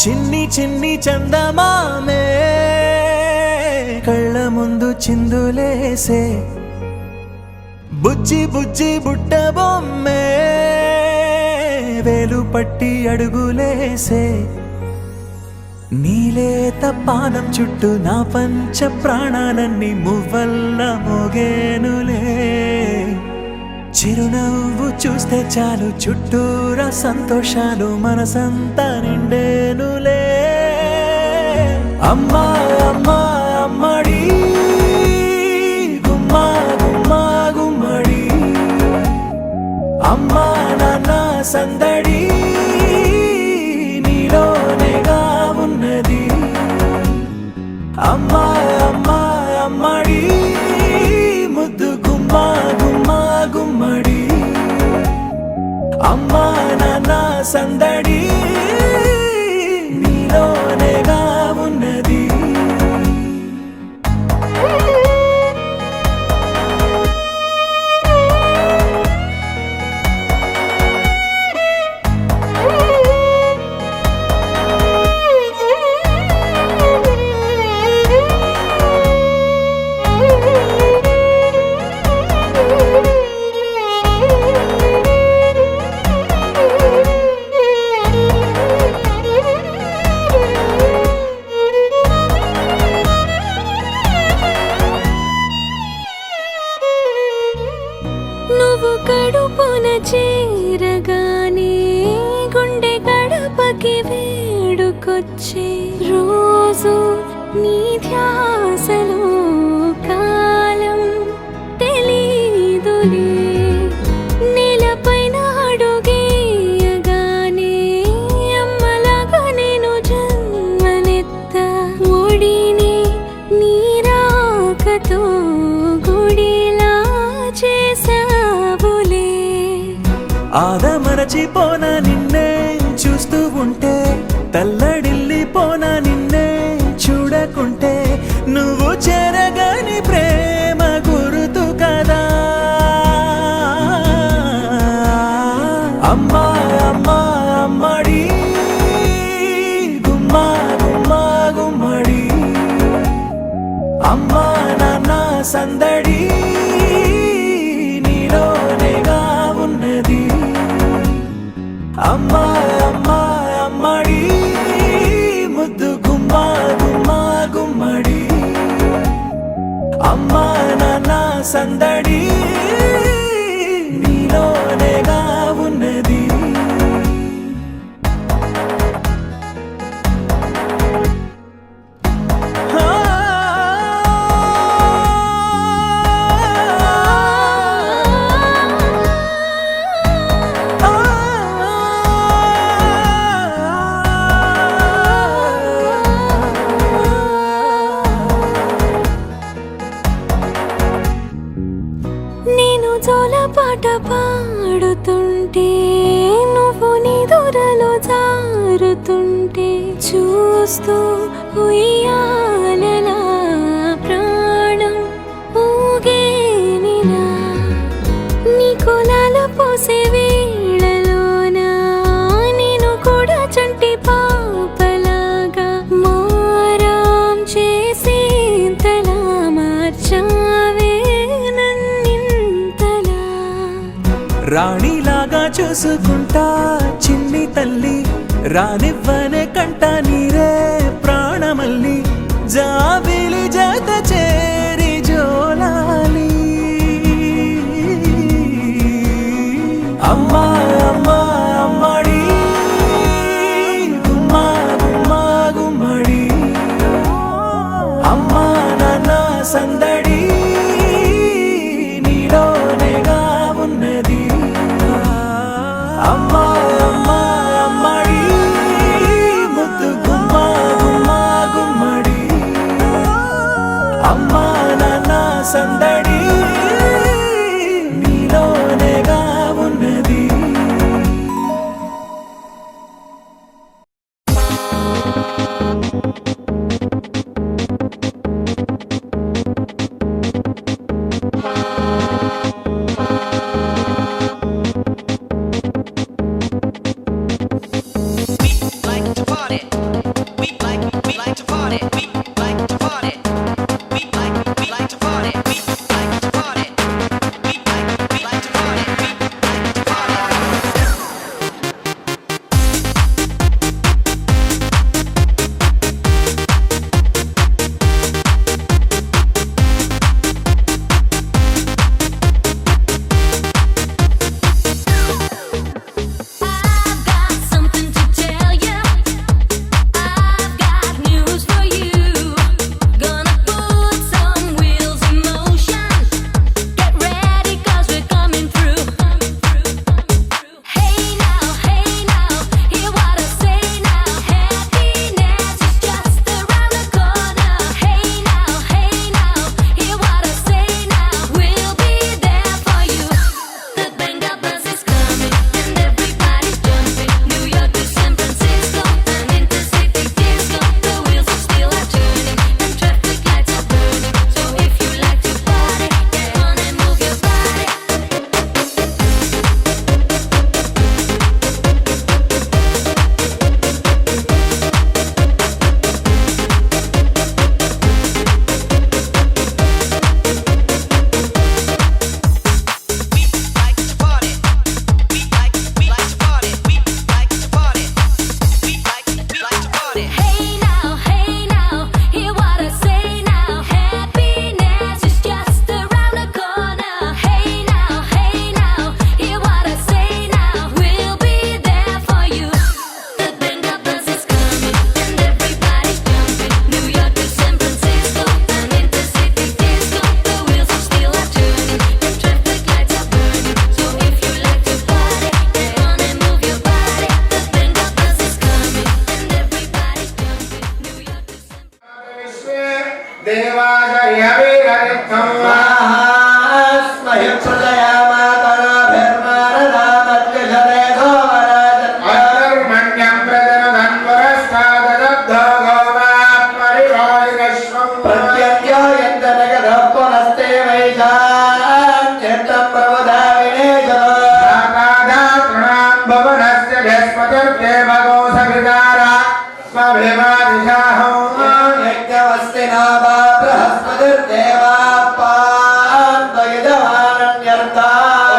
చిన్ని చిన్ని చందమామే కళ్ళ ముందు చిందులేసే బుజ్జి బుజ్జి బుట్ట బొమ్మే వేలు పట్టి అడుగులేసే నీలేత పానం చుట్టూ నా పంచ ప్రాణాలన్నీ మువ్వల్ల మోగేనులే చిరునవ్వు చూస్తే చాలు చుట్టూరా సంతోషాలు మనసంతా నిండేనులే అమ్మా అమ్మా అమ్మడి గుమ్మా గుమ్మా గుమ్మడి అమ్మా నాన్న సందడి నీలోనేగా ఉన్నది అమ్మా అమ్మా అమ్మడి ముద్దు గుమ్మా గుమ్మా గుమ్మడి అమ్మా నాన్న సందడి నీలోనేగా ఉన్నది నువ్వు కడుపున చేరగానే గుండె గడపకి వేడుకొచ్చే రోజు నీ ధ్యాసలో కాలం తెలీదులే నేలపైన అడుగేయగానే అమ్మలాగా నేను జన్మనెత్త ఒడిని నీ రాకతో గుడిలా చేసావులే ఆదమరచిపోనా నిన్నే చూస్తూ ఉంటే తల్లడిల్లిపోనా నిన్నే చూడకుంటే నువ్వు చెరగని ప్రేమ గురుతు కదా అమ్మా అమ్మా అమ్మడి గుమ్మా గుమ్మా గుమ్మడి అమ్మా నాన్న సందడి నీలోనేగా ఉన్నది అమ్మా అమ్మా అమ్మడి ముద్దు గుమ్మా గుమ్మా గుమ్మడి అమ్మా నాన్న సందడి నీలోనేగా ఉన్నది నేను జోలపాట పాడుతుంటే నువ్వు నీ దూరలో జారుతుంటే చూస్తూ ఉయ్యాలలా ప్రాణం ఊగేనినా నీ కులాలు పోసే వేళలోనా నేను కూడా చంటి పాపలాగా మారాం చేసేంతలా మార్చావే రాణిలాగా చూసుకుంటా చిన్ని తల్లి రానివ్వనే కంట నీరే ప్రాణమల్లి జాబిలి జత చేరి జోలాలి అమ్మా అమ్మా అమ్మడి గుమ్మా గుమ్మా గుమ్మడి అమ్మా నాన్న సందడి నీలోనేగా ఉన్నది అమ్మా అమ్మా అమ్మడి देवाजयवीरनित्यं स्वाहास्महि प्रजयामातराभिर्मानदामद्यशरे सोमराजन्य अधर्मण्यं प्रजनधन्वरस्ताददब्धो गोमात्मरिवायुरश्वं प्रत्यन्यो यन्तनगधः पुनस्ते वैशां चित्तं प्रवधाविनेशतो साकाधातॄणां भवनस्य बृहस्पतिर्देवगो सविदारा स्वभिमादिशाहो यज्ञवस्ति नामा बृहस्पतिर्देवापान्वयजमानन्यर्था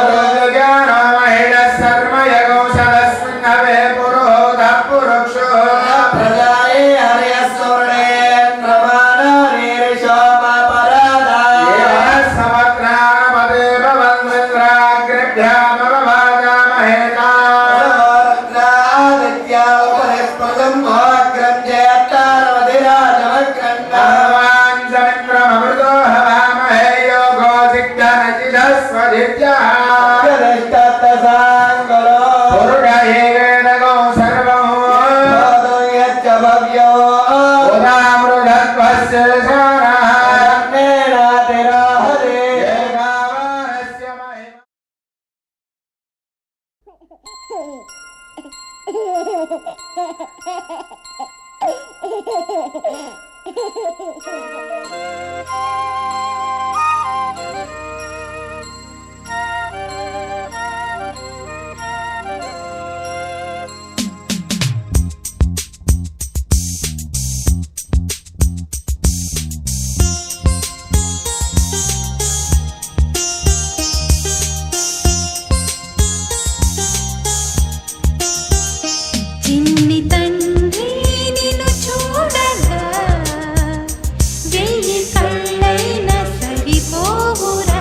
पुरुषजानो महिळः सर्वयगौषधस्मिन्नवे पुरोधः पुरुक्षो प्रजाये हर्यः सुवर्णेन्द्रमानानीरिषोमपराधाय येन समत्राणपदे भवन्विन्द्राग्रभ्यामवभाजामहेता रुद्रादित्या उपरिस्पृतं भोग्रं जयत्तारमधिराजमग्रन्ना भगवान् समिन्द्रममृतो हवामहे योगो सिद्धनचिदस्वधित्याः यदिष्टत्तसाङ्गलो पुरुष एवेदगो सर्वम् यच्च भव्यो उदामृतत्वस्य सारः अन्नेनातिराहरे एकावारस्य महिमा చిన్ని తండ్రి నిన్ను చూడగా వెయ్యి కళ్ళైన సరిపోవురా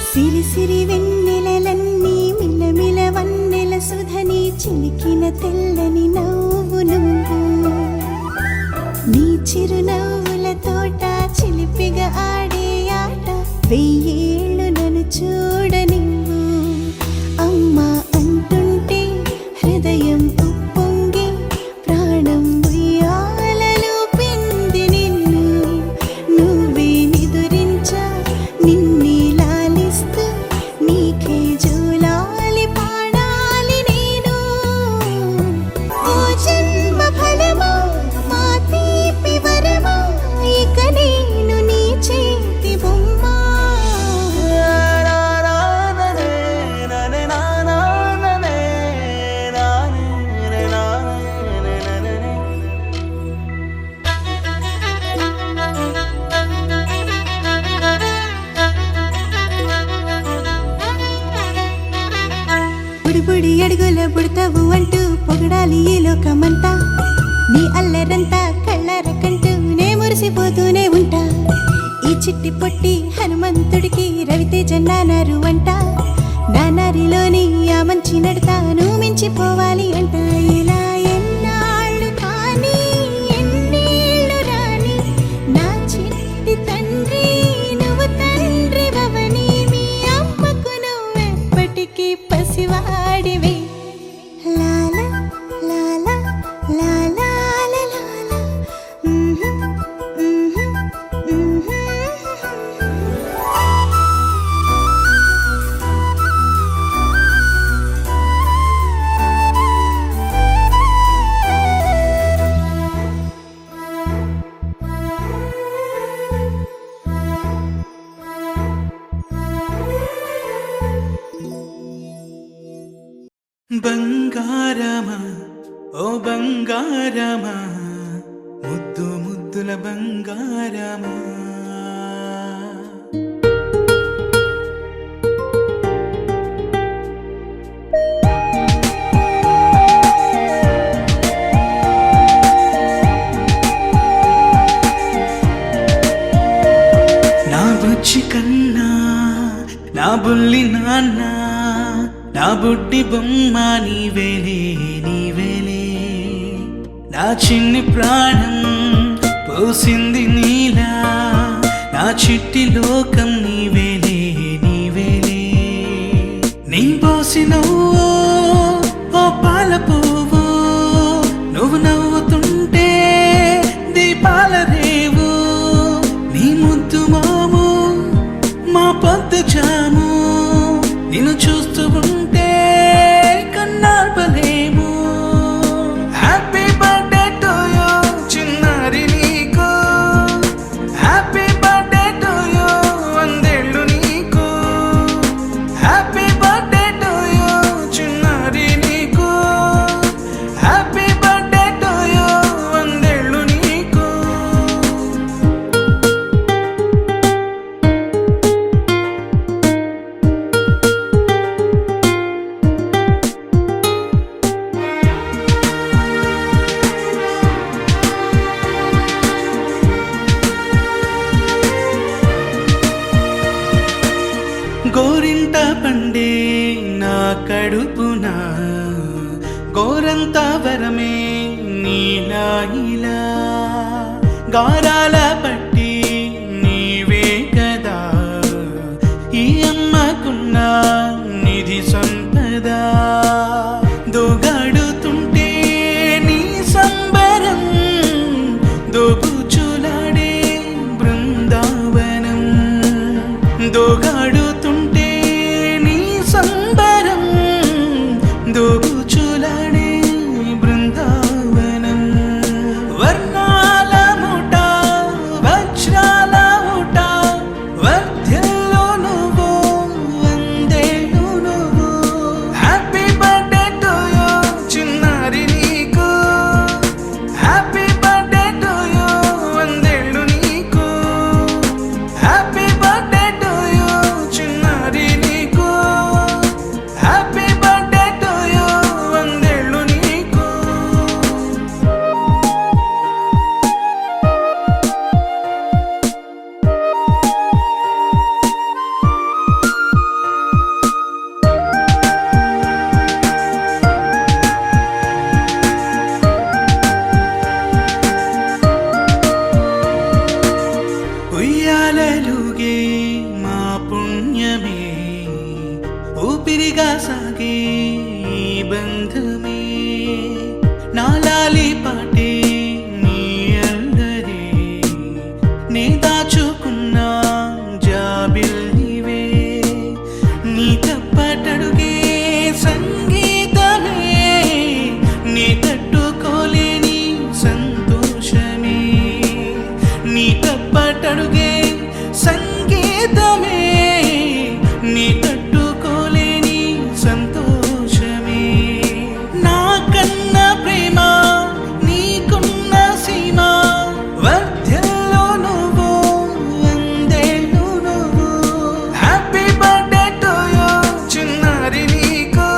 సిరి సిరి వెన్నెలలన్నీ మిలమిల వన్నెల సుధని చిలికిన తెల్లని నవ్వు నువ్వు నీ చిరునవ్వుల తోట చిలిపిగా ఆడే ఆట వెయ్యేళ్ళు నన్ను చూడనివ్వు అమ్మా అంటుంటే హృదయం ఉప్పొంగి ప్రాణం ఉయ్యాలలో పిండి నిన్ను నువ్వే నిదురించా నిన్నే లాలిస్తూ నీకే జూలాలి పాడాలి నేను ఓ జన్మ ఫలమా మా తీపి వరమా ఇక నేను నీ చేతి బొమ్మ బుడి బుడి అడుగుల బుడతావు అంటూ పొగడాలి ఈ లోకమంతా నీ అల్లరంతా కళ్ళరకంటూ నే మురిసిపోతూనే ఉంటా ఈ చిట్టి పొట్టి హనుమంతుడికి రవితేజ నానారు అంట నానారిలోని ఆ మంచి నడతాను మించిపోవాలి అంట ఇలా ఎన్నాళ్ళు కానీ ఎన్నేళ్ళు రాని నా చిట్టి తండ్రి నువ్వు తండ్రి భవని మీ అమ్మకు నువ్వెప్పటికీ పసివాడివే లాలా లాలా లాలా లాలా బంగారమా ఓ బంగారమా ముద్దు ముద్దుల బంగారమా నా బుజ్జి కన్నా నా బుల్లి నాన్న నా బుడ్డి బొమ్మ నీవేలే నీవేలే నా చిన్ని ప్రాణం పోసింది నీలా నా చిట్టి లోకం నీవేలే నీవేలే నీ పోసినవో ఓ పాల పువ్వు నువ్వు నవ్వుతుంటే దీపాల రేవు నీ ముద్దు మాము మా పొద్దు జాము నిన్ను చూస్తూ ఉంటే కన్నార్పలేము హ్యాపీ బర్త్డే టు యూ చిన్నారి నీకు హ్యాపీ బర్త్డే టు యూ వందేళ్ళు నీకు హ్యాపీ బర్త్డే టు యూ చిన్నారి నీకు హ్యాపీ బర్త్డే టు యూ వందేళ్ళు నీకు గోరింట పండే నా కడుపున గోరంత వరమే నీలా ఇలా గారాల పట్టి నీవే కదా ఈ అమ్మకున్న నిధి సంపద దోగాడుతుంటే నీ సంబరం దోబుచులాడే బృందావనం దోగాడుతుంటే నీ సంబరం దోబుచులాడే బృందావనం వర్ణాల ముఠ ఉయ్యాలలుగే మా పుణ్యమే ఊపిరిగా సాగే ఈ బంధమే నాలాలి పాటే నీ అల్లరే నే దాచుకున్నా జాబిల్లివే నీ తప్పటడుగే సంగీతమే నీ తట్టుకోలేని సంతోషమే నీ తప్పటడుగే సంగీతమే నీ తట్టుకోలేని సంతోషమే నా కన్న ప్రేమ నీకున్న సీమ వర్ధ్యంలో నువ్వు వందేళ్ళు నువ్వు హ్యాపీ బర్త్డే టు యూ చిన్నారి నీకు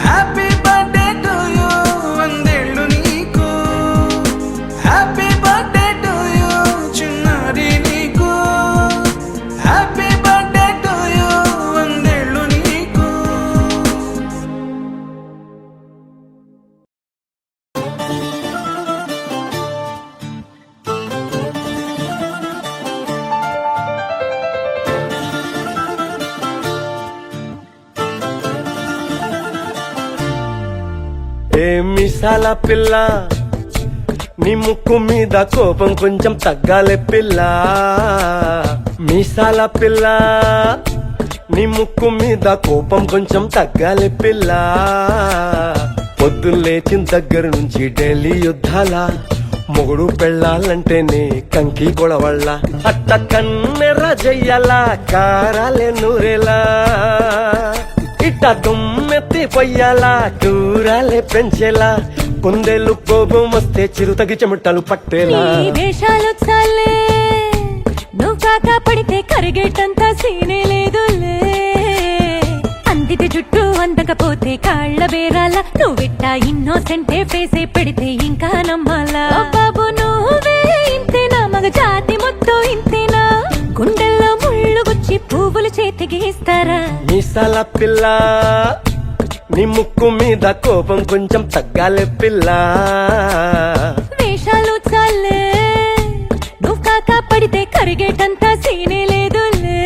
హ్యాపీ బర్త్డే టు యూ వందేళ్ళు నీకు హ్యాపీ బర్త్డే టు యూ చిన్నారి నీకు హ్యాపీ బర్త్డే టు యూ వందేళ్ళు నీకు ఏ మిసాల పిల్ల నీ ముక్కు మీద కోపం కొంచెం తగ్గాలే పిల్ల మీసాల పిల్ల నీ ముక్కు మీద కోపం కొంచెం తగ్గాలే పిల్ల పొద్దున్న లేచిన దగ్గర నుంచి ఢిల్లీ యుద్ధాల మొగుడు పెళ్ళాలంటేనే కంకి గొడవళ్ళ అట్ట కన్నెర్ర జయ్యాల కారాలే నూరేలా ఇట్ట దుమ్మెత్తి పొయ్యాలా కూరాలే పెంచేలా కుందేలు కోపం వస్తే చిరుతగి చెమటలు పట్టేలా నీ వేషాలు చాలే నువ్వు కాక పడితే కరిగేటంత సీనే లేదులే అందితే జుట్టు అందకపోతే కాళ్ళ బేరాల నువ్విట్టా ఇన్నోసెంటే ఫేసే పెడితే ఇంకా నమ్మాలా ఓ బాబు నువ్వే ఇంతేనా మగ జాతి మొత్తం ఇంతేనా గుండెల్లో ముళ్ళు గుచ్చి పువ్వులు చేతికి ఇస్తారా మీసాల పిల్ల నీ ముక్కు మీద కోపం కొంచెం తగ్గాలే పిల్ల వేషాలు చాలే నువ్వు కాక పడితే కరిగేటంత సీనే లేదులే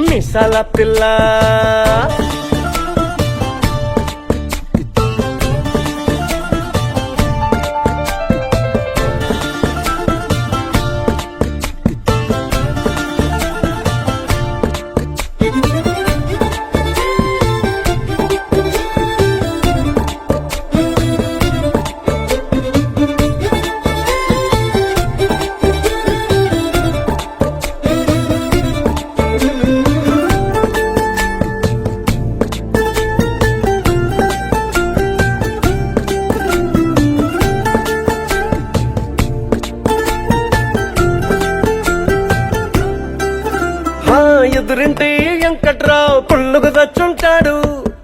మీసాల పిల్ల ఎదురింటి వెంకట్రావు పుల్లుకు తెచ్చుంటాడు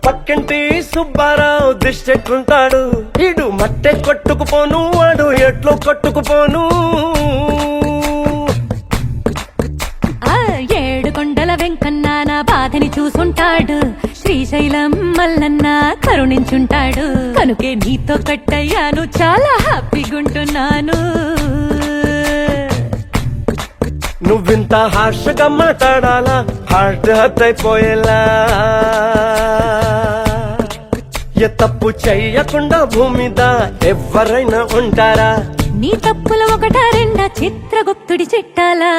పక్కింటి సుబ్బారావు దిష్టెట్లుంటాడు ఇడు మట్టె కొట్టుకుపోను వాడు ఎట్లు కొట్టుకుపోను ఆ ఏడు కొండల వెంకన్న నా బాధని చూసుంటాడు శ్రీశైలం మల్లన్న కరుణించుంటాడు కనుకే నీతో కట్టయ్యాను చాలా హ్యాపీగుంటున్నాను నువ్వింత హార్షగా మాట్లాడాలా హార్ట్ హర్ట్ అయిపోయేలా ఏ తప్పు చెయ్యకుండా భూమి మీద ఎవరైనా ఉంటారా నీ తప్పులు ఒకటా రెండా చిత్రగుప్తుడి చిట్టాలా